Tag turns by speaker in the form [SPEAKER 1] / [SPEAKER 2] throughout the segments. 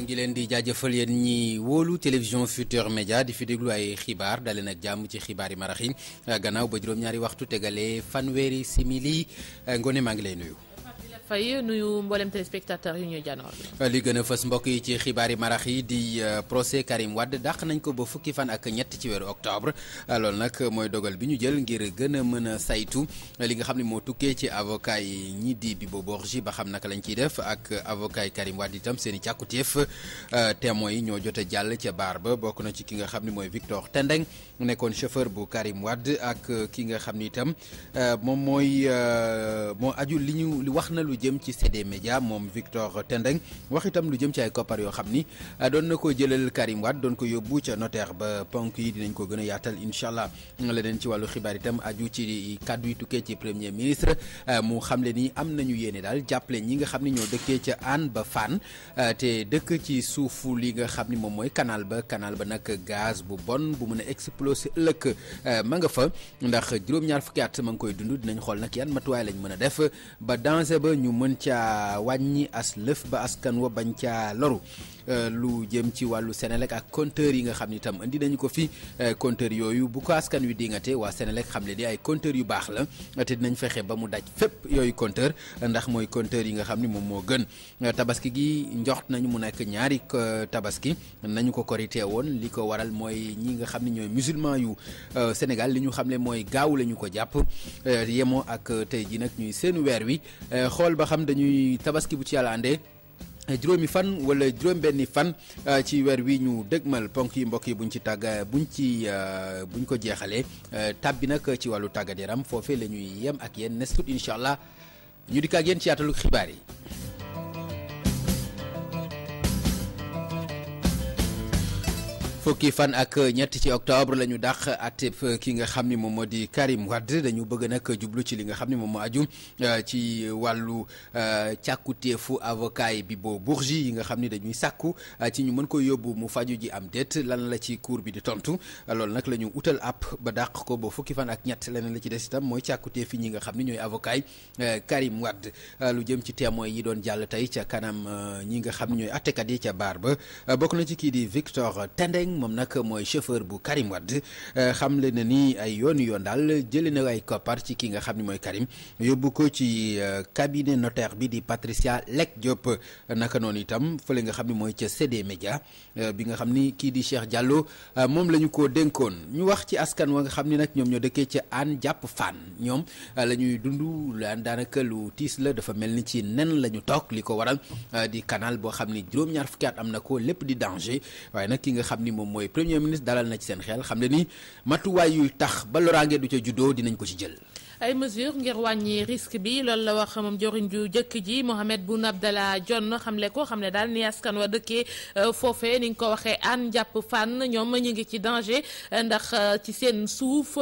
[SPEAKER 1] ngi leen di jaajëfal yéen ñi wóolu télévision Futurs Médias di fi déglu ay xibaar dalee nag jàmm ci xibaar yi marax yi gannaaw ba juróom-ñaari waxtu tegalee fanweeri simili Ngone maa ngi lay nuyu.
[SPEAKER 2] Faye nuyu mboolem téléspectateur yu ñuy janoor
[SPEAKER 1] li gën a fës mbokk yi ci xibaar yi marax yi di procès Karim Wade dàq nañ ko ba fukki fan ak ñett ci weeru octobre loolu nag mooy dogal bi ñu jël ngir gën a mën a saytu li nga xam ne moo tukkee ci avocat yi ñi di Bibo Bourgi ba xam naka lañ ciy def ak avocat yi Karim Wade itam seen i càkkutéef témoins yi ñoo jot a jàll ca baar ba bokk na ci ki nga xam ne mooy Victor Tendeng nekkoon chauffeur bu Karim Wade ak ki nga xam ni itam moom mooy moo aju li wax na lu jëm ci CD Média moom Victor Tendeng wax itam lu jëm ci ay koppar yoo xam ni doon na ko jëlal Karim Wade doon ko yóbbu ca notaire ba ponk yi dinañ ko gën a yaatal incha allah leneen ci wàllu xibaar itam aju ci kàddu yi tukkee ci premier ministre mu xamle ni am nañu yéene daal jàppale ñi nga xam ni ñoo dëkkee ca Hann ba Fann te dëkk ci suufu li nga xam ni moom mooy canal ba nag gaz bu bon bu mën a exploser ëllëg ma nga fa ndax juróom-ñaar fukki at ma ngi koy dund dinañ xool nag yan matuwaay lañ mën a def ba danger ba ñu mën caa wàññi as lëf ba askan wa bañ caa loru lu jëm ci wàllu Senelec ak compteur yi nga xam ni itam indi nañu ko fi compteur yooyu bu ko askan wi dingate waa Senelec xam le di ay compteur yu baax la te dinañ fexe ba mu daj fépp yooyu compteur ndax mooy compteur yi nga xam ni moom moo gën tabaski gi njoxt nañu mu nekk ñaari tabaski nañu ko korité woon li ko waral mooy ñi nga xam ni ñooy musulman yu Sénégal li ñu xam ne mooy gaaw la ñu ko jàpp yemoo ak tey ji nag ñuy seenu weer wi xool ba xam dañuy tabaski bu ci yàlla àndee juróomi fan wala juróom-benni fan ci weer wi ñu dëgmal ponk yi mbokk yi buñ ko jeexalee tàbbi nag ci wàllu tàggat yaram foofee la ñuy yem ak yéen nes tut incha allah ñu di ak yéen ci yaatalu xibaar yi. fukki fan ak ñett ci octobre la ñu dàq àtteb ki nga xam ni moom moo di Karim Wade dañu bëgg nag jublu ci li nga xam ni moom moo aju ci wàllu càkkutéefu avocat yi Bibo Bourgi yi nga xam ni dañuy sàkku ci ñu mën ko yóbbu mu faju ji am déet lan la ci cour bi di tontu loolu nag la ñu utal app ba dàq ko ba fukki fan ak ñett leneen la ci des itam mooy càkkutéef yi ñi nga xam ni ñooy avocat yi Karim Wade lu jëm ci témoins yi doon jàll tey ca kanam ñi nga xam ni ñooy attekat yi ca baar ba bokk na ci kii di Victor Tendeng moom nag mooy chauffeur bu Karim Wade xamle na ni ay yoon daal jëlee na ay koppar ci ki nga xam ni mooy Karim yóbbu ko ci cabinet notaire bi di Patricia Lek Diop naka noonu itam fële nga xam ni mooy ca CD Média bi nga xam ni kii di Cheikh Diallo moom la ñu ko dénkoon ñu wax ci askan wa nga xam ni nag ñoom ñoo dëkkee ca Hann jàpp Fann ñoom la ñuy dund daanaka lu tiis la dafa mel ni ci nen la ñu toog li ko waral di canal boo xam ni juróom-ñaar fukki at am na ko lépp di danger waaye nag ki nga xam ni moom mooy premier ministre dalal na ci seen xel xam ne ni matuwaay yuy tax ba loraange du ca juddoo dinañ ko ci jël.
[SPEAKER 2] ay mesures ngir wàññi risque bi loolu la wax moom joriñ ju jëkk ji Mohamed Boun Abdallah Dionne xamle ko xam ne daal ni askan wa dëkkee foofee ni nga ko waxee Hann jàpp Fann ñoom ñu ngi ci danger ndax ci seen suuf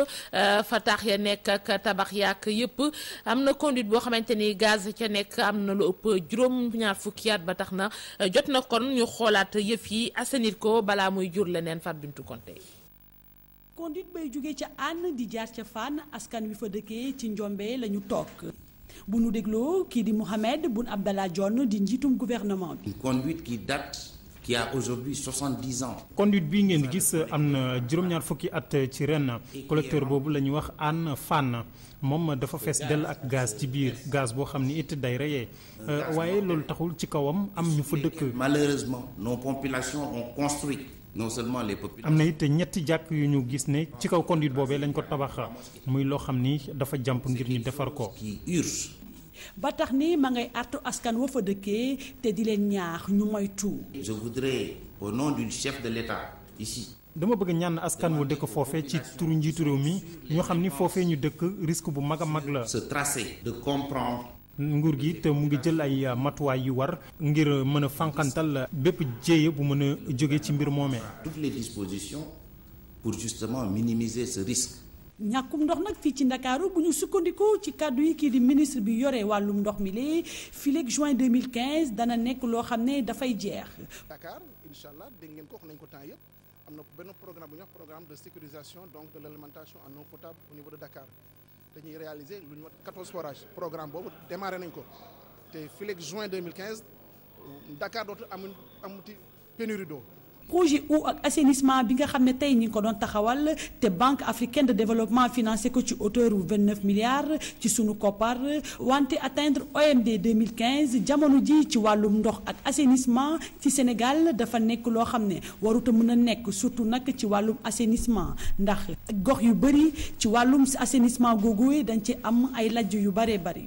[SPEAKER 2] fa taax ya nekk ak tabax yaak yëpp am na conduite boo xamante ni gaz ca nekk am na lu ëpp juróom-ñaar fukki at ba tax na jot na kon ñu xoolaat yëf yi assainir ko balaa muy jur leneen Fatou Bintou Konté.
[SPEAKER 3] conduite bay jógee ca Hann di jaar ca Fann askan wi fa dëkkee ci njombe la ñu toog bu nu dégloo kii di Mohamed Boun Abdallah Dionne di njiitum gouvernement bi.
[SPEAKER 4] Une conduite qui a aujourd'hui 70 ans.
[SPEAKER 5] conduite bii ngeen gis am na juróom-ñaar fukki at ci ren collecteur boobu la ñuy wax Hann Fann moom dafa fees dell ak gaz ci biir gaz boo xam ni it day reyee waaye loolu taxul ci kawam am ñu fa dëkk.
[SPEAKER 4] Malheureusement nos populations ont construit. non seulement les populations.
[SPEAKER 5] am na it ñetti jàkk yu ñu gis ne ci kaw conduite boobee lañ ko tabax muy loo xam ni dafa jàmp ngir ñu defar ko.
[SPEAKER 3] ba tax ni ma ngay artu askan wa fa dëkkee te di leen ñaax ñu moytu.
[SPEAKER 4] Je voudrais au nom du chef de l'État ici.
[SPEAKER 5] dama bëgg ñaan askan wu dëkk foofee ci turu njiitu réew mi ñoo xam ni foofee ñu dëkk risque bu mag a mag la.
[SPEAKER 4] Se tracer de comprendre.
[SPEAKER 5] nguur gi te mu ngi jël ay matuwaay yu war ngir mën a fànqantal bépp jéeye bu mën a jóge ci mbir moomee.
[SPEAKER 4] Toutes les dispositions pour justement minimiser ce risque.
[SPEAKER 3] ñàkkum ndox nag fii ci Ndakaaru bu ñu sukkandikoo ci kàddu yi kii di ministre bi yore wàllum ndox mi lee fileeg juin 2015 dana nekk loo xam ne dafay jeex.
[SPEAKER 6] Dakar incha allah dégg ngeen ko wax nañ ko temps yëpp am na benn programme bu ñuy wax programme de sécurisation donc de l'alimentation en eau potable au niveau de Dakar. dañuy réaliser lu ñu wax 14 forages programme boobu démarré nañ ko te fileeg juin 2015 Dakar dootu amuti pénurie d'eau.
[SPEAKER 3] projet eau ak assainissement bi nga xam ne tey ñi ngi ko doon taxawal te banque africaine de développement financé ko ci hauteur wu 29 milliards ci sunu koppar wante atteindre OMD 2015 jamono ji ci wàllum ndox ak assainissement ci Sénégal dafa nekk loo xam ne waruta mën a nekk surtout nag ci wàllum assainissement ndax gox yu bëri ci wàllum assainissement googu dañ ci am ay lajj yu bëree bëri.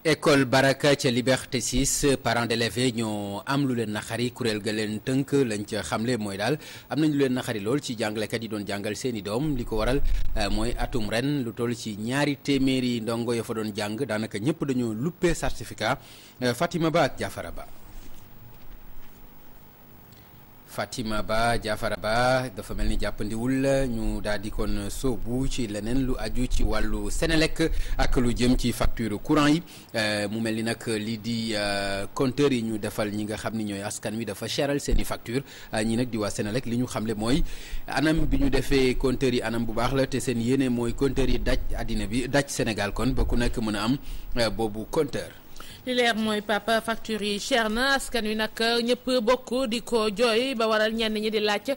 [SPEAKER 1] école Baraka ca Liberté 6 parents d'élèves ñoo am lu leen naxari kuréel ga leen tënk lañ ca xamle mooy daal am nañ lu leen naxari lool ci jàngalekat yi doon jàngal seeni doom li ko waral mooy atum ren lu toll ci 200 téeméeri ndongo ya fa doon jàng daanaka ñëpp dañoo luppee certificat Fatima Ba ak Jaafara Ba. Fatima Ba Jaafara Ba dafa mel ni jàppandiwul ñu daal di kon sóobu ci leneen lu aju ci wàllu Senelec ak lu jëm ci facture courant yi mu mel ni nag lii di compteur yi ñu defal ñi nga xam ni ñooy askan wi dafa cheral seen i facture ñi nag di waa Senelec li ñu xamle mooy anam bi ñu defee compteur yi anam bu baax la te seen yéene mooy compteur yi daj àddina bi daj Sénégal kon ba ku nekk mën a am boobu compteur.
[SPEAKER 2] li leer mooy papa facture yi cher na askan wi nag ñëpp bokk di ko jooy ba waral ñenn ñi di laaj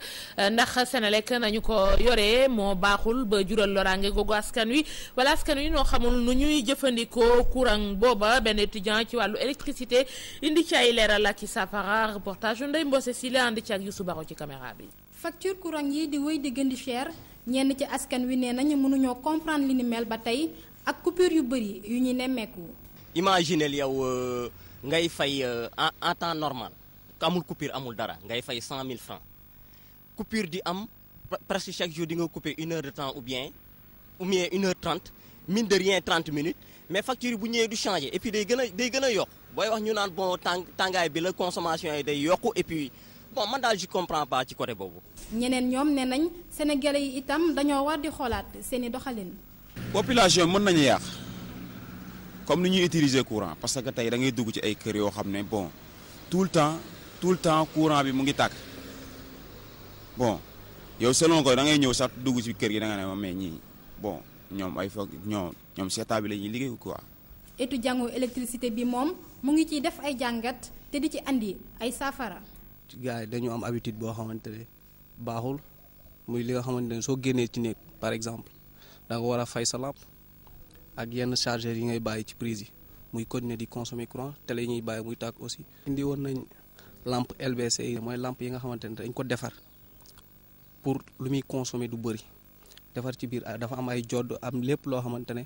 [SPEAKER 2] ndax Senelec nañu ko yoree moo baaxul ba jural loraange googu askan wi wala askan wi noo xamul nu ñuy jëfandikoo courant booba benn étudiant ci wàllu électricité indi ci ay leeral ak i safara reportage Ndeye Mbose si la andi ci ak Youssou Baro ci caméra bi.
[SPEAKER 7] facture courant yi di wéy di gën di cher ñenn ci askan wi nee nañu mënuñoo comprendre li ni mel ba tey ak coupure yu bëri yu ñuy nemmeeku.
[SPEAKER 8] imaginez yow ngay fay en temps normal amul coupure amul dara ngay fay 100 000 francs coupure di am presque chaque jour di nga couper 1 heure de temps ou bien 1h30 mine de rien 30 minutes mais facture yi bu ñëwee du changer et puis day gën a yokk booy wax ñu naan bon tàngaay bi la consommation yi day yokku et puis bon man daal je comprends pas ci côté boobu.
[SPEAKER 7] ñeneen ñoom nee nañ sénégalais yi itam dañoo war di xoolaat seeni doxalin.
[SPEAKER 9] population mën nañu yàq. comme ni ñuy utiliser courant parce que tey da ngay dugg ci ay kër yoo xam ne bon tout le temps courant bi mu ngi tàkk bon yow selon ko da ngay ñëw sax dugg ci kër gi da nga ne ma mais ñii bon ñoom ay foog ñoom seetaa bi la ñuy liggéey quoi.
[SPEAKER 7] étudiant électricité bi moom mu ngi ciy def ay jàngat te di ci andi ay saafara.
[SPEAKER 10] gars yi dañu am habitude boo xamante ne baaxul muy li nga xamante ne soo génnee ci néeg par exemple da nga war a fay sa lampe ak yenn chargeurs yi ngay bàyyi ci prise yi muy continuer di consommer courant télé yi ñuy bàyyi muy tàkk aussi. indi woon nañ lampe LBC yi mooy lampe yi nga xamante ne dañ ko defar pour lu muy consommer du bëri defar ci biir dafa am ay jodd am lépp loo xamante ne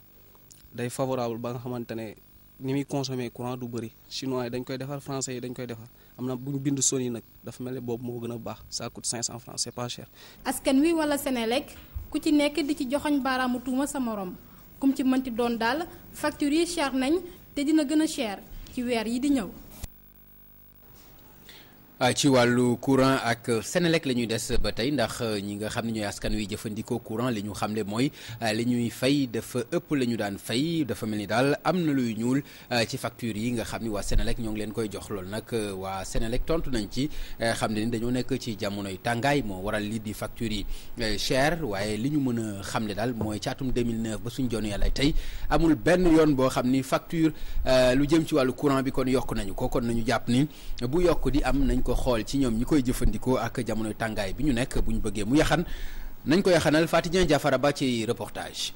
[SPEAKER 10] day favorable ba nga xamante ne ni muy consommer courant du bëri chinois yi dañ koy defar français yi dañ koy defar am na bu ñu bind Sony nag dafa mel ne boobu moo gën a baax ça coûte 500 francs c'est pas cher.
[SPEAKER 7] askan wi wala Senelec ku ci nekk di ci joxoñ baaraamu tuuma sa morom. kum ci mënti doon daal facture yi cher nañ te dina gën a cher ci weer yi di ñëw.
[SPEAKER 1] ci wàllu courant ak Senelec la ñuy des ba tey ndax ñi nga xam ne ñooy askan wi jëfandikoo courant li ñu xamle mooy li ñuy fay dafa ëpp la ñu daan fay dafa mel ni daal am na luy ñuul ci facture yi nga xam ni waa Senelec ñoo ngi leen koy jox loolu nag waa Senelec tontu nañ ci xam ne ni dañoo nekk ci jamonoy tàngaay moo waral lii di facture yi cher waaye li ñu mën a xamle daal mooy ci atum 2009 ba suñ joonu yàlla tey amul benn yoon boo xam ni facture lu jëm ci wàllu courant bi kon yokk nañu ko kon nañu jàpp ni bu yokk di am nañ ko xool ci ñoom ñi koy jëfandikoo ak jamonoy tàngaay bi ñu nekk bu ñu bëggee mu yaxan nañ ko yaxanal Fatou Dieng Jaafara Ba ci reportage.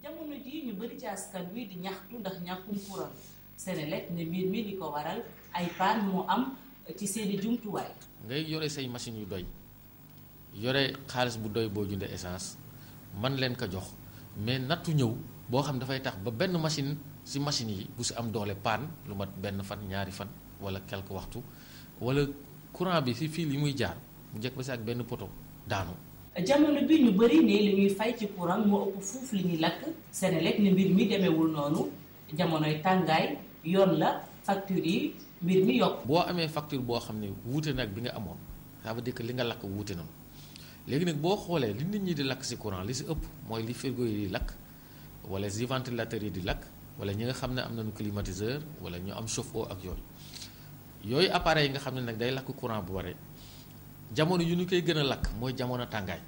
[SPEAKER 11] jamono ji ñu bëri ci askan wi di ñaxtu ndax ñàkkum courant Senelec ne mbir mi li ko waral ay paan moo am ci seeni jumtuwaay.
[SPEAKER 12] ngay yore say machines yu doy yore xaalis bu doy boo jëndee essence man leen ko jox mais nattu ñëw boo xam dafay tax ba benn machine si machine yi bu si am doole paan lu mat benn fan ñaari fan wala quelque waxtu wala courant bi si fil yi muy jaar mu njëkk ba si ak benn poto daanu.
[SPEAKER 11] jamono bi ñu bëri ne li ñuy fay ci courant moo ëpp fuuf li ñuy lakk Senelec ne mbir mi demeewul noonu jamonoy tàngaay yoon la facture yi mbir mi yokk.
[SPEAKER 12] boo amee facture boo xam ne wuute nag bi nga amoon ça veut dire que li nga lakk wuute na léegi nag boo xoolee li nit ñi di lakk si courant li si ëpp mooy li frigo yi di lakk wala si ventilateur yi di lakk wala ñi nga xam ne am nañu climatiseur wala ñu am chauffe-eau ak yooyu appareil yi nga xam ne nag day lakk courant bu bare jamono yu ñu koy gën a lakk mooy jamono tàngaay.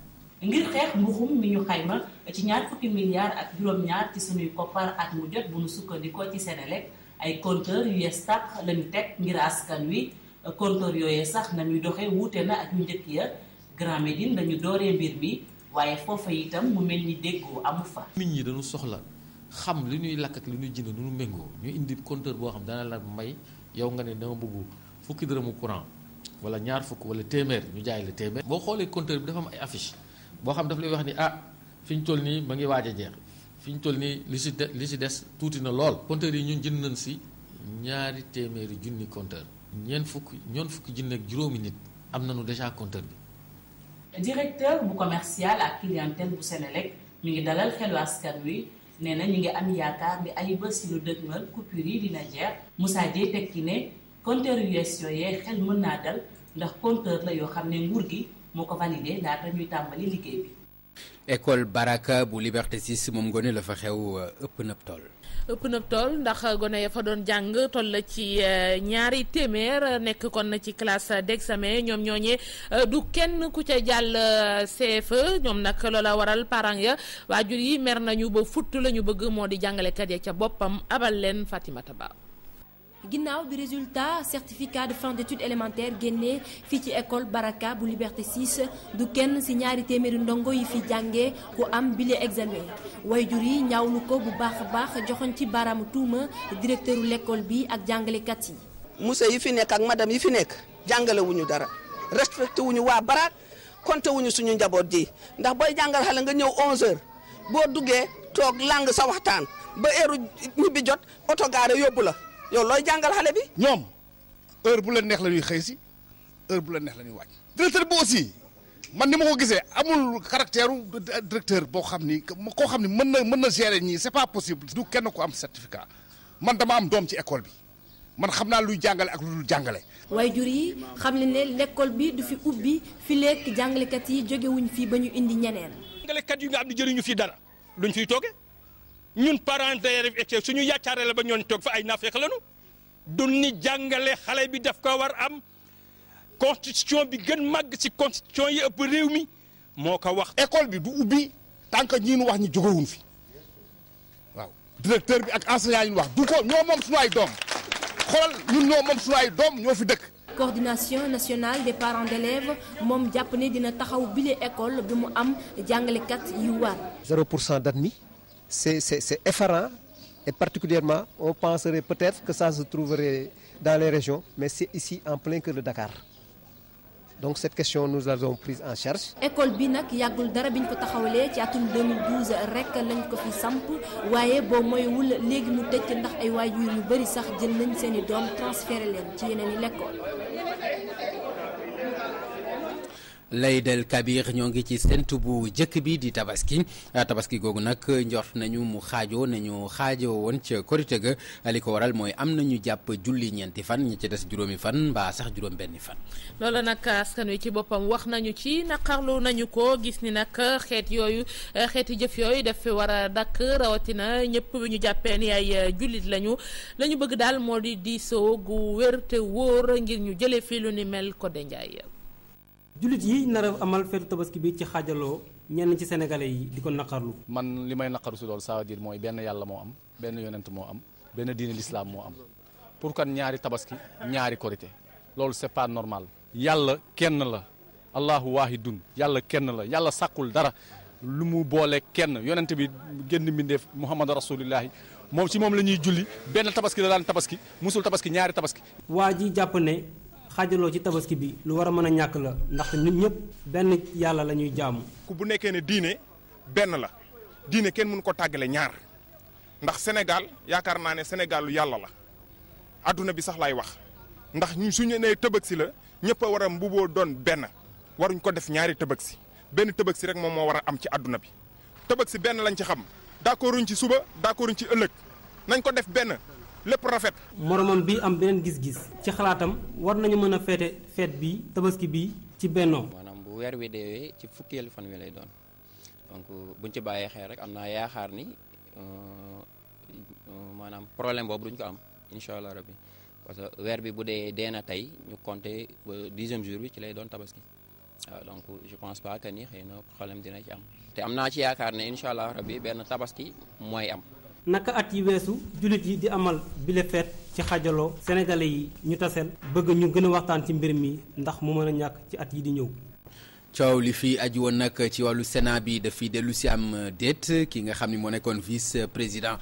[SPEAKER 11] ngir xeex mbuxum mi ñu xayma ci 20 milliards ak juróom-ñaar ci suñuy koppar at mu jot bu nu sukkandikoo ci Senelec ay compteur yu yees tàq lañu teg ngir askan wi compteur yooyee sax na muy doxee wuute na ak ñu njëkk ya Grand Médine dañu dooree mbir mi waaye foofa itam mu mel ni déggoo amu fa.
[SPEAKER 12] nit ñi dañu soxla xam li ñuy lakk ak li ñuy jënd nu mu méngoo ñu indi compteur boo xam dana la may yow nga ne dama bëgg fukki dërëmu courant wala ñaar fukk wala téeméer ñu jaay la téeméer. boo xoolee compteur bi dafa am ay affiche boo xam daf lay wax ni fi ñu toll nii ma ngi waaj a jeex fi ñu toll nii li si des tuuti na lool. compteur yi ñun jënd nañ si 200 junni compteur ñeent fukki junni ak juróomi nit am nañu déjà compteur bi.
[SPEAKER 11] directeur bu commercial ak clientèle bu Senelec mi ngi dalal xelu askan wi nee na ñu ngi am yaakaar ni ay bés yu dëgmal coupure yi dina jeex Moussa Dieye tekki ne compteur yu yees yooyee xel mën naa dal ndax compteur la yoo xam ne nguur gi moo ko validé laata ñuy tàmbali liggéey bi.
[SPEAKER 1] école Baraka bu Liberté 6 moom gone la fa xew ëpp na tool
[SPEAKER 2] ndax gone ya fa doon jàng toll la ci 200 nekk kon ci classe d'examen ñoom ñooñee du kenn ku ca jàll CFE ñoom nag loola waral parents ya waajur yi mer nañu ba futt la ñu bëgg moo di jàngalekat ya ca boppam abal leen Fatimata Ba.
[SPEAKER 13] ginnaaw bi résultat certificat de fin d'études élémentaires génnee fii ci école Baraka bu Liberté 6 du kenn ci 200 ndongo yi fi jàngee ku am bile examen waajur yi ñaawlu ko bu baax a baax joxoñ ci baaraamu tuuma directeuru l'école bi ak jàngalekat yi.
[SPEAKER 14] monsieur yi fi nekk ak madame yi fi nekk jàngale wuñu dara respecté wuñu waa Barak compté wuñu suñu njaboot ji ndax booy jàngal xale nga ñëw 11h boo duggee toog lang sa waxtaan ba heure ñibbi jot oto gaare yóbbu la. yow looy jàngal xale bi.
[SPEAKER 15] ñoom heure bu la neex la ñuy xëy si heure bu la neex la ñuy wàcc. directeur bi aussi man ni ma ko gisee amul caractère directeur boo xam ni koo xam ni mën na gérer ñii c'est pas possible. du kenn ko am certificat man dama am doom ci école bi man xam naa luy jàngale ak lu dul jàngale.
[SPEAKER 13] waajur yi xam ne l'école bi du fi ubbi fi lekk jàngalekat yi jógewuñ fii ba ñu indi ñeneen.
[SPEAKER 16] jàngalekat yu nga am di jëriñu fii dara luñ fiy tooge. ñun parents d'élèves suñu yaakaaree la ba ñooñu toog fa ay naafeq lañu du ni jàngale xale bi daf ko war am constitution bi gën màgg ci constitution yi ëpp réew mi moo ko wax.
[SPEAKER 15] école bi du ubbi tant que ñi ñu wax ñi jógewuñ fi waaw directeur bi ak enseignant yi ñu wax du ko ñoo moom suñu ay doom xoolal ñun ñoo moom suñu ay doom ñoo fi dëkk.
[SPEAKER 13] coordination nationale des parents d'élèves moom jàpp ne dina taxaw bile école bi mu am jàngalekat yu war.
[SPEAKER 17] 0% d'admis. C'est effarant et particulièrement on penserait peut-être que ça se trouverait dans les régions mais c'est ici en plein cœur de Dakar donc cette question nous l'avons prise en charge.
[SPEAKER 13] école bi nag yàggul dara biñ ko taxawalee ci atum 2012 rek lañ ko fi samp waaye boo moywul léegi mu tëj ndax ay waajur yu bari sax jël nañ seeni doom transféré leen ci yeneen i l'école.
[SPEAKER 1] Laydel Kabir ñoo ngi ci séntu bu jëkk bi di tabaski googu nag njort nañu mu xaajoo woon ca korite ga li ko waral mooy am nañu jàpp julli ñeenti fan ñi ci des juróomi fan mbaa sax juróom benni fan.
[SPEAKER 2] loolu nag askan wi ci boppam wax nañu ci naqarlu nañu ko gis ni nag xeeti jëf yooyu daf fi war a dakk rawatina ñëpp bi ñu jàppee ni ay jullit lañu la ñu bëgg daal moo di diisoo gu wér te wóor ngir ñu jëlee fi lu ni mel ko de Njaay.
[SPEAKER 18] jullit yi nar a amal feetu tabaski bi ci xaajaloo ñenn ci sénégalais yi di ko naqarlu.
[SPEAKER 19] man li may naqaru si loolu ça veut dire mooy benn yàlla moo am benn yonent moo am benn diine l'islam moo am pour kan ñaari tabaski ñaari korité loolu c'est pas normal. yàlla kenn la allahu wahidun yàlla kenn la yàlla sàkkul dara lu mu boole kenn yonent bi génn mbindeef muhammad rasulillahi moom ci moom la ñuy julli benn tabaski la daan tabaski musul tabaski ñaari tabaski.
[SPEAKER 18] waa ji jàpp ne xaajaloo ci tabaski bi lu war a mën a ñàkk la ndaxte nit ñëpp benn yàlla la ñuy jaamu.
[SPEAKER 20] ku bu nekkee ne diine benn la diine kenn mënu ko tàggale ñaar ndax Sénégal yaakaar naa ne Sénégal lu yàlla la adduna bi sax lay wax ndax ñun suñu nee tabaski la ñëpp a war a mbuboo doon benn waruñ ko def ñaari tabaski benn tabaski rek moom moo war a am ci adduna bi tabaski benn lañ ci xam d'accorduñ ci suba d'accorduñ ci ëllëg nañ ko def benn. lépp rafet.
[SPEAKER 18] moromam bi am beneen gis-gis ci xalaatam war nañu mën a feet bi tabaski bi ci bennoo.
[SPEAKER 21] maanaam bu weer wi deewee ci fukkeelu fan wi lay doon donc buñ ci bàyyee xel rek am naa yaakaar ni maanaam problème boobu duñ ko am incha allah rabbi parce que weer bi bu dee na tey ñu compter ba 10e jour bi ci lay doon tabaski waaw donc je pense pas que ni xëy na problème dina ci am te am naa ci yaakaar ne incha allah rabbi benn tabaski mooy am.
[SPEAKER 18] naka at yi weesu jullit yi di amal bile feet ci xajaloo sénégalais yi ñu taseel bëgg ñu gën a waxtaan ci mbir mi ndax mu mën a ñàkk ci at yi di ñëw.
[SPEAKER 1] coow li fi aju woon nag ci wàllu Sénat bi dafiy dellu si am déet ki nga xam ni moo nekkoon vice président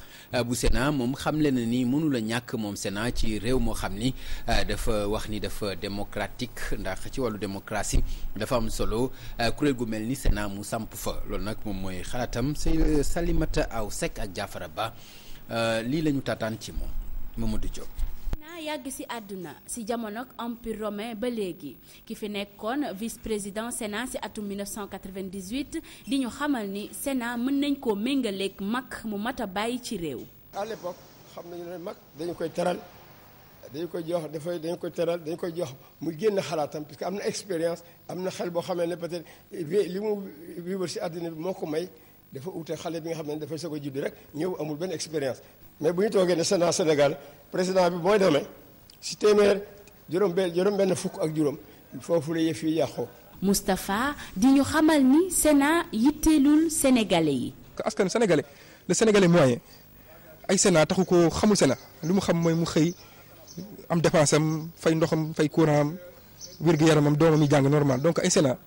[SPEAKER 1] bu Sénat moom xamle na ni mënula ñàkk moom Sénat ci réew moo xam ni dafa wax ni dafa démocratique ndax ci wàllu démocratie dafa am solo kuréel gu mel ni Sénat mu samp fa loolu nag moom mooy xalaatam c'est Salimata Aw Seck ak Jaafara Ba lii la ñu taataan ci moom Mamadou Diop.
[SPEAKER 5] yàgg ci àdduna ci jamono empire romain ba léegi ki fi nekkoon vice-président Sénat ci atum 1998 di ñu xamal ni Sénat mën nañ koo méngaleeg mag mu mat a bàyyi ci réew.
[SPEAKER 22] à l'époque xam nañu ne mag dañu koy teral dañu koy jox dañu koy teral dañu koy jox mu génn xalaatam parce que am na expérience am na xel boo xamee ne peut-être li mu vivre ci àdduna bi moo ko may dafa ute xale bi nga xam ne dafay soog a judd rek ñëw amul benn expérience. mais bu ñu toogee ne Sénat Sénégal président bi mooy demee si téeméer juróom benn fukk ak juróom foofu la yëf yi yàqoo.
[SPEAKER 5] Moustapha di ñu xamal ni Sénat yitteelul sénégalais yi.
[SPEAKER 23] askan sénégalais le sénégalais moyen ay Sénat taxu ko xamul Sénat lu mu xam mooy mu xëy am dépense am fay ndoxam fay courant am wér-gu-yaramam doomam yi jàng normal donc ay Sénat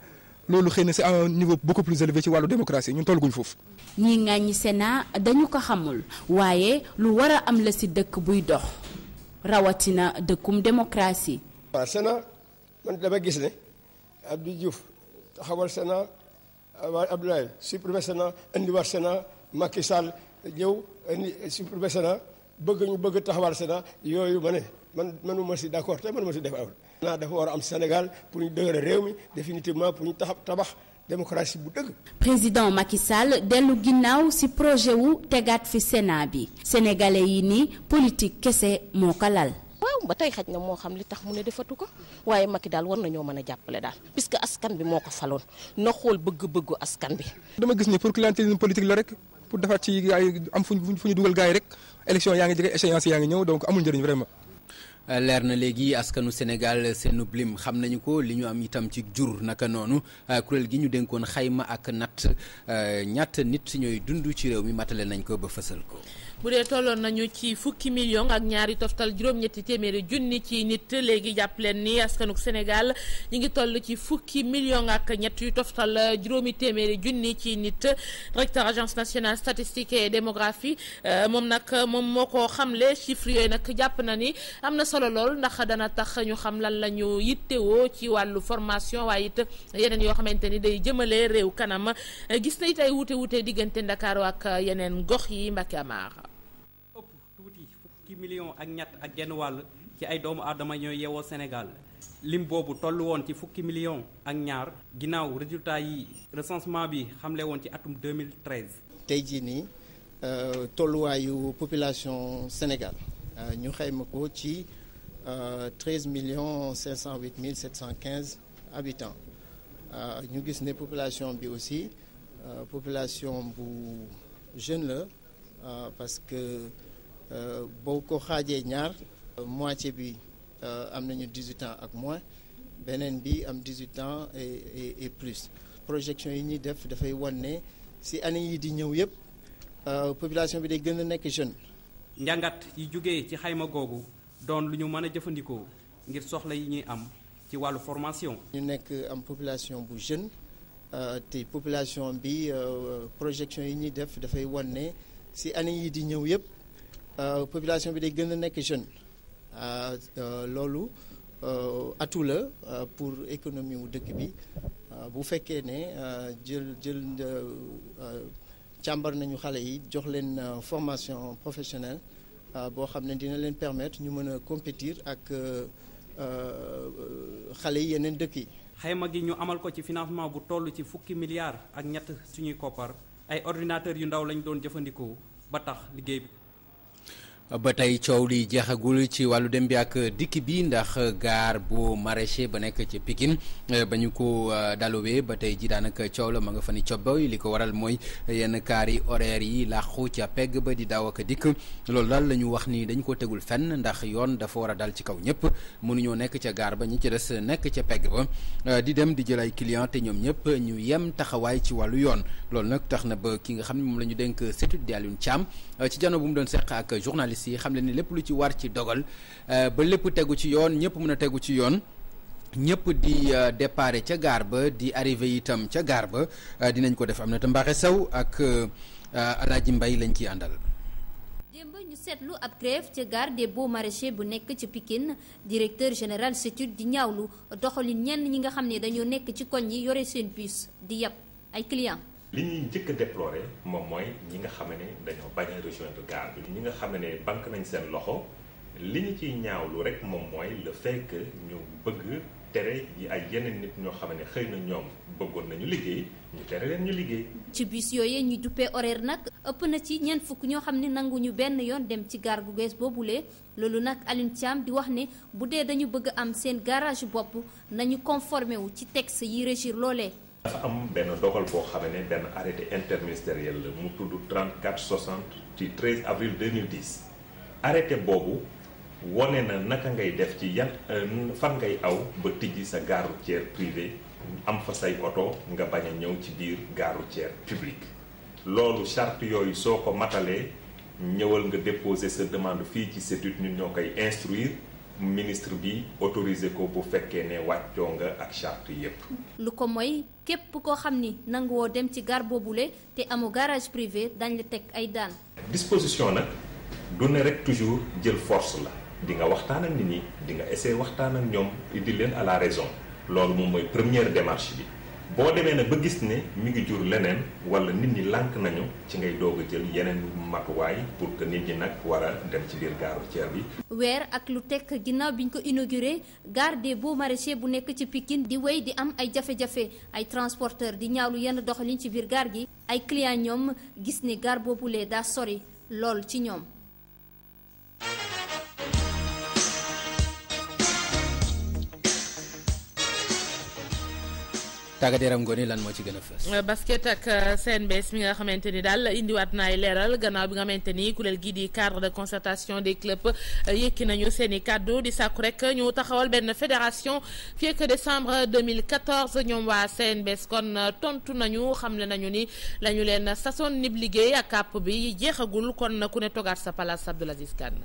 [SPEAKER 23] loolu xëy na c'est à un niveau beaucoup plus élevé ci wàllu démocratie ñun tollaguñ foofu.
[SPEAKER 5] ñi ŋàññi Sénat dañu ko xamul waaye lu war a am la ci dëkk buy dox rawatina dëkkum démocratie.
[SPEAKER 22] waaw Sénat man dama gis ne Abdou Diouf taxawal Sénat waa Abdoulaye supprimer Sénat indiwaat Sénat Macky Sall ñëw indi supprimer Sénat bëgg taxawal Sénat yooyu ma ne man mënuma ci d'accord te mënuma ci def awul. Sénat dafa war a am Sénégal pour ñu dëgëral réew mi définitivement pour ñu tabax démocratie bu dëgg.
[SPEAKER 5] président Macky Sall dellu ginnaaw ci projet wu tegaat fi Sénat bi sénégalais yi ni politique kese moo ko lal.
[SPEAKER 24] waaw ba tey xaj na moo xam li tax mu ne defatu ko waaye Macky daal war nañoo mën a jàppale daal puisque askan bi moo ko faloon na xool bëgg-bëggu askan bi.
[SPEAKER 23] dama gis ni pour clientélisme politique la rek pour defaat ci gars yi am fu ñu dugal gars yi rek élection yaa ngi jege échéance yaa ngi ñëw donc amul njëriñ vraiment.
[SPEAKER 1] leer na léegi askanu Sénégal seenu lim xam nañu ko li ñu am itam ci jur naka noonu kuréel gi ñu dénkoon xayma ak natt ñaata nit ñooy dund ci réew mi matale nañ ko ba fësal ko.
[SPEAKER 2] bu dee tolloon nañu ci fukki million ak ñaari toftal juróom-ñetti téeméeri junni ci nit léegi jàpp leen ni askanuk Sénégal ñi ngi toll ci fukki million ak ñett yu toftal juróomi téeméeri junni ci nit directeur agence nationale statistique et démographie moom nag moom moo ko xamle chiffre yooyu nag jàpp na ni am na solo lool ndax dana tax ñu xam lan la ñu yittewoo ci wàllu formation waaye it yeneen yoo xamante ni day jëmale réew kanam gis na it ay wuute diggante Ndakaaru ak yeneen gox yi Mbacké Amar.
[SPEAKER 18] fukki million ak ñett ak genn wàll ci ay doomu aadama ñooy yeewoo Sénégal lim boobu toll woon ci fukki million ak ñaar ginnaaw résultat yi recensement bi xamle woon ci atum 2013.
[SPEAKER 25] tey jii nii tolluwaayu population Sénégal ñu xayma ko ci 13 millions 508 mille 715 habitants ñu gis ne population bi aussi population bu jeune la parce que boo ko xaajee ñaar moitié bi am nañu 18 ans ak moins beneen bi am 18 ans et plus projection yi ñuy def dafay wan ne ci année yi di ñëw yëpp population bi day gën a nekk jeune.
[SPEAKER 18] njàngat yi jógee ci xayma googu doon lu ñu mën a jëfandikoo ngir soxla yi ñuy am ci wàllu formation.
[SPEAKER 25] ñu nekk am population bu jeune te population bi projection yi ñuy def dafay wan ne ci année yi di ñëw yëpp. population bi day gën a nekk jeune loolu atout la pour économie wu dëkk bi bu fekkee ne jël càmbar nañu xale yi jox leen formation professionnelle boo xam ne dina leen permettre ñu mën a compétir ak xale yi yeneen dëkk yi.
[SPEAKER 18] xayma gi ñu amal ko ci financement bu toll ci fukki milliards ak ñett suñuy koppar ay ordinateurs yu ndaw lañ doon jëfandikoo ba tax liggéey bi.
[SPEAKER 1] ba tey coow li jeexagul ci wàllu dem bi ak dikk bi ndax gaar bu maraîcher ba nekk ci Pikine ba ñu ko dalowee ba tey ji daanaka coow la ma nga fa ni cobboy li ko waral mooy yenn kaar yi horaire yi làqu ca pegg ba di daaw ak dikk loolu daal la ñu wax ni dañu ko tegul fenn ndax yoon dafa war a dal ci kaw ñëpp mënuñoo nekk ca gaar ba ñi ci des nekk ca pegg ba di dem di jël ay client te ñoom ñëpp ñu yem taxawaay ci wàllu yoon loolu nag tax na ba ki nga xam ne moom la ñu dénk CETUD di Alioune Thiam ci jano bu mu doon seq ak journaliste yi xam leen ni lépp lu ci war ci dogal ba lépp tegu ci yoon ñëpp mën a tegu ci yoon ñëpp di départ ca gaar ba di arrivé itam ca gaar ba dinañ ko def am na te Mbaxe Sow ak Alaaji Mbay lañ ciy àndal.
[SPEAKER 3] démb ñu seetlu ab grève ca gare des Beaux Maraîchers bu nekk ci Pikine directeur général CETUD di ñaawlu doxalin ñenn ñi nga xam ne dañoo nekk ci koñ yi yore seen puce di yàpp ay clients.
[SPEAKER 4] li ñuy njëkk a déploré moom mooy ñi nga xam ne dañoo bañ a rejoindre gare bi ñi nga xam ne banque nañ seen loxo li ñu ciy ñaawlu rek moom mooy le fait que ñu bëgg tere yi ay yeneen nit ñoo xam ne xëy na ñoom bëggoon nañu liggéey ñu tere leen ñu liggéey.
[SPEAKER 3] ci bus yooyu ñu duppee horaire nag ëpp na ci ñeent fukk ñoo xam ne nanguñu benn yoon dem ci gare gu bees boobule loolu nag Alioune Thiam di wax ne bu dee dañu bëgg am seen garage bopp nañu conformé wu ci texte yi régir loolee.
[SPEAKER 4] dafa am benn dogal boo xam ne benn arrêté interministériel la mu tudd 3460 ci 13 avril 2010 arrêté boobu wone na naka ngay def ci yan fan ngay aw ba tijji sa gare routière privée am fa say oto nga bañ a ñëw ci biir gare routière publique loolu charte yooyu soo ko matalee ñëwal nga déposer sa demande fii ci CETUD ñun ñoo koy instruire ministre bi autorisé ko bu fekkee ne wàccoo nga ak charte yépp
[SPEAKER 3] lu ko mooy képp koo xam ni nanguwoo dem ci gare boobule te amu garage privé dañ la teg ay daan.
[SPEAKER 4] disposition nag du ne rek toujours jël force la di nga waxtaan ak nit ñi di nga essayer waxtaan ak ñoom indi leen à la raison loolu moom mooy première démarche bi boo demee nag ba gis ne mi ngi jur leneen wala nit ñi lànk nañu ci ngay doog a jël yeneen matuwaay pour que nit ñi nag war a dem ci biir gare routière bi.
[SPEAKER 3] weer ak lu tekk ginnaaw bi ñu ko inauguré gare des Beaux Maraîchers bu nekk ci Pikine di wéy di am ay jafe-jafe ay transporteur di ñaawlu yenn doxalin ci biir gare gi ay clients ñoom gis ne gare boobulee daa sori lool ci ñoom.
[SPEAKER 1] tàggat yaram ngoone lan moo ci gën a fës.
[SPEAKER 2] basket ak CNBS mi nga xamante ni daal indiwaat na ay leeral gannaaw bi nga xamante ni kuréel gii di cadre de concertation des clubs yëkki nañu seen i kàddu di sàkku rek ñu taxawal benn fédération fii ak décembre 2014 ñoom waa CNBS kon tontu nañu xamle nañu ni la ñu leen sasoon nib liggéey ak kàpp bi jeexagul kon ku ne togaat sa place Abdoul Aziz Kane.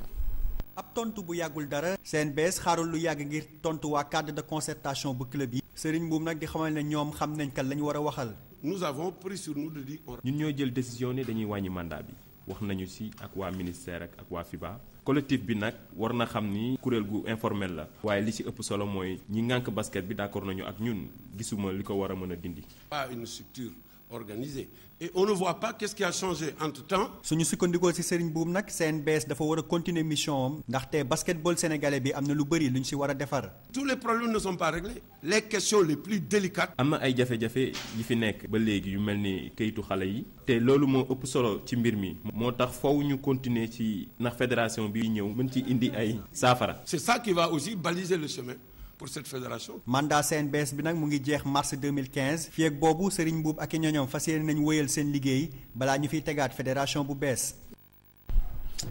[SPEAKER 6] ab tontu bu yàggul dara CNBS xaarul lu yàgg ngir tontu waa cadre de concertation bu club yi Serigne Mboum nag di xamal ne ñoom xam nañ kan la ñu war a waxal.
[SPEAKER 8] nous avons pris sur nous de dire.
[SPEAKER 9] ñun ñoo jël décision ne dañuy wàññi mandat bi wax nañu ci ak waa ministère ak waa FIBA collectif bi nag war na xam ni kuréel gu informel la. waaye li ci ëpp solo mooy ñi ngànk basket bi d'accord nañu ak ñun gisuma li ko war a mën a dindi.
[SPEAKER 8] pas une structure organisée et on ne voit pas qu'est-ce qui a changé entre-temps.
[SPEAKER 6] suñu sukkandikoo ci Serigne Boum nag CNBS dafa war a continuer mission am ndaxte basketball sénégalais bi am na lu bëri lu ñu ci war a defar.
[SPEAKER 8] tous les problèmes ne sont pas réglés. les questions les plus délicates.
[SPEAKER 9] am na ay jafe-jafe yi fi nekk ba léegi yu mel ni kayitu xale yi. te loolu moo ëpp solo ci mbir mi. moo tax faw ñu continuer ci ndax fédération bi ñëw mën ci indi ay saafara.
[SPEAKER 8] c'est ça qui va aussi baliser le chemin pour cette fédération.
[SPEAKER 6] mandat CNBS bi nag mu ngi jeex mars 2015 fii ak boobu Serigne Mboub ak i ñoñoom fas yéene nañu wéyal seen liggéey balaa ñu fiy tegaat fédération bu bees.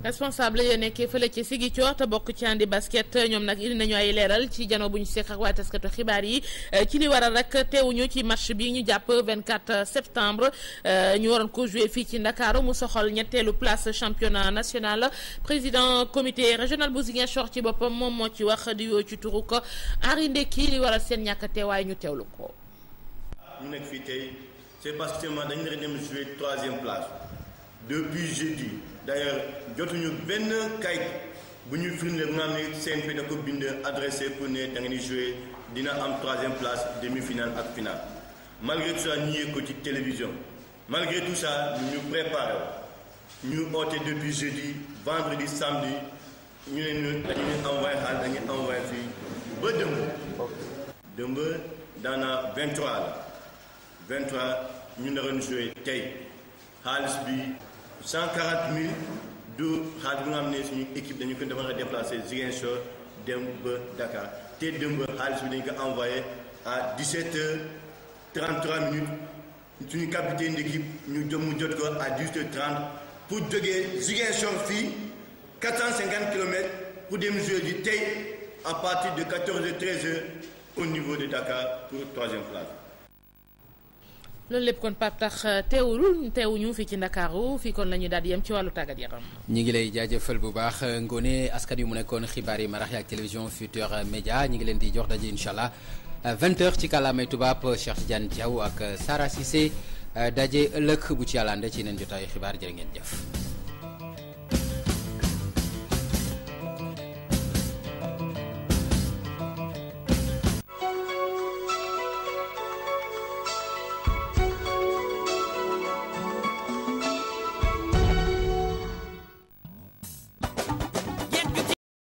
[SPEAKER 2] responsable ya nekkee fële ci Ziguinchor te bokk ci andi basket ñoom nag indi nañu ay leeral ci jano bu ñu seq ak waa taskatu xibaar yi ci li waral rek teewuñu ci match bi ñu jàpp 24 septembre ñu waroon ko jouer fii ci Ndakaaru mu soxal ñetteelu place championnat national président comité régional bu Ziguinchor ci boppam moom moo ci wax di yoo ci turu ko Henri Ndeki li waral seen ñàkk teewaay ñu teewlu ko.
[SPEAKER 26] ñu nekk fii tey c'est parce que dañu nar a dem jouer 3e place depuis jeudi. d'ailleurs jotuñu benn kayit bu ñu firndeel nga xam ne CNP da ko bind adressé pour ne da ngeen di jouer dina am 3e place demi-finale ak finale malgré tout ça ñu yëg ko ci télévision malgré tout ça ñu préparé ñu oote depuis jeudi vendredi samedi ñu ne ñu dañuy envoyé xaalis dañuy envoyé fii ba dëmb daana 23 la 23 ñu naroon jouer tey xaalis bi 140 000 du xaalis bi nga xam ne suñu équipe dañu ko defa déplacer Ziguinchor dem ba Dakar te dem ba xaalis bi dañu ko envoyé à 17h33 suñu capitaine d'équipe ñu jot ko à 18h30 pour jógee Ziguinchor fii 450 kilomètres pour dem jouer ji tey à partir de 14h 13h au niveau de Dakar pour troisième place.
[SPEAKER 2] loolu lépp kon Pape tax teewuñu fii ci Ndakaaru fii kon la ñu daal di yem ci wàllu tàggat yaram.
[SPEAKER 1] ñi ngi lay jaajëfal bu baax Ngoné askan yu mu nekkoon xibaar yi marax ak télévision Futurs Médias ñi ngi leen di jox daje incha allah 20h ci kàllaamay tubaab Cheikh Tidiane Diaw ak Sara Cissé daje ëllëg bu ci yàlla ànd ci yeneen jotaayu xibaar jërë ngeen jëf.